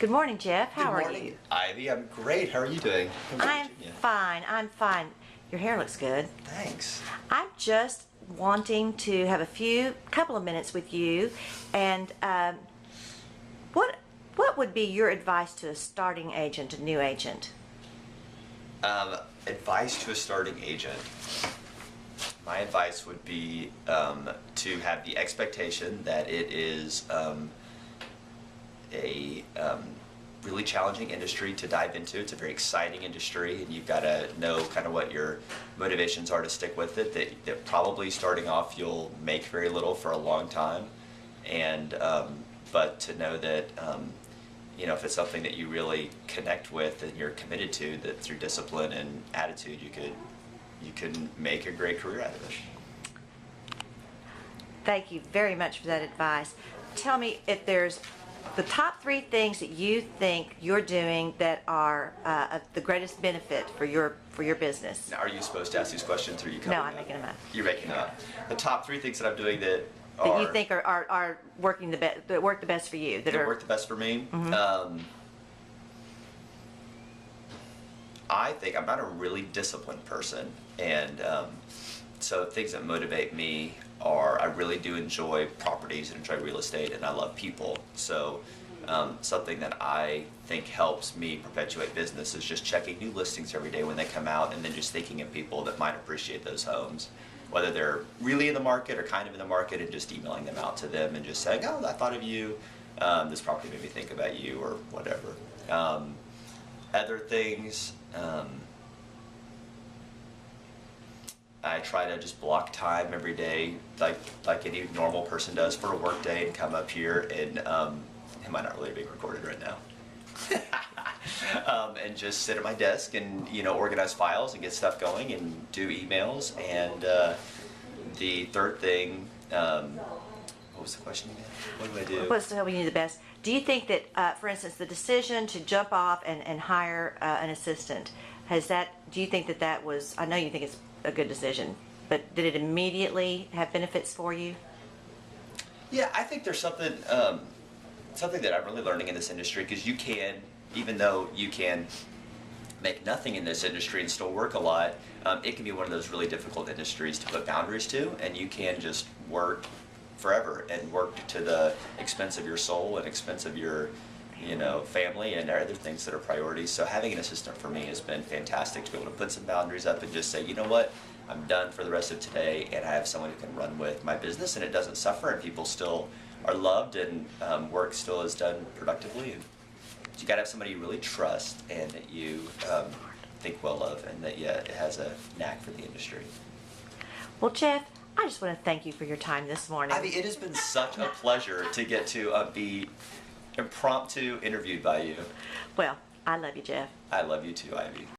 Good morning, Jeff. How Good are morning, you? Ivy. I'm great. How are you doing? I'm fine. I'm fine. Your hair looks good. Thanks. I'm just wanting to have couple of minutes with you, and what would be your advice to a starting agent, a new agent? Advice to a starting agent. My advice would be to have the expectation that it is a really challenging industry to dive into. It's a very exciting industry, and you've got to know kind of what your motivations are to stick with it. That probably starting off you'll make very little for a long time, and but to know that if it's something that you really connect with and you're committed to, that through discipline and attitude you can make a great career out of it. Thank you very much for that advice. Tell me if there's the top 3 things that you think you're doing that are of the greatest benefit for your business. Now, are you supposed to ask these questions, or are you coming No, I'm up? making them up. You're making them up. The top 3 things that I'm doing that That you think are working that work the best for you. that work the best for me. I think I'm not a really disciplined person, and so things that motivate me are I really do enjoy properties and enjoy real estate, and I love people. So something that I think helps me perpetuate business is just checking new listings every day when they come out, and then just thinking of people that might appreciate those homes, whether they're really in the market or kind of in the market, and just emailing them out to them and just saying, oh, I thought of you, this property made me think about you, or whatever. Other things, I try to just block time every day, like any normal person does for a work day, and come up here and it might not really be recorded right now. And just sit at my desk and organize files and get stuff going and do emails. And the third thing, what was the question again? What do I do? What's helping you the best? Do you think that, for instance, the decision to jump off and hire an assistant, do you think that was, I know you think it's a good decision, but did it immediately have benefits for you? Yeah, I think there's something that I'm really learning in this industry, because you can, even though you can make nothing in this industry and still work a lot, it can be one of those really difficult industries to put boundaries to, and you can just work forever and work to the expense of your soul and expense of your family and other things that are priorities. So having an assistant for me has been fantastic, to be able to put some boundaries up and just say, you know what, I'm done for the rest of today, and I have someone who can run with my business, and it doesn't suffer, and people still are loved, and work still is done productively. And you got to have somebody you really trust and that you think well of, and that it has a knack for the industry. Well, Jeff, I just want to thank you for your time this morning. Ivy, it has been such a pleasure to get to be impromptu interviewed by you. Well, I love you, Jeff. I love you too, Ivy.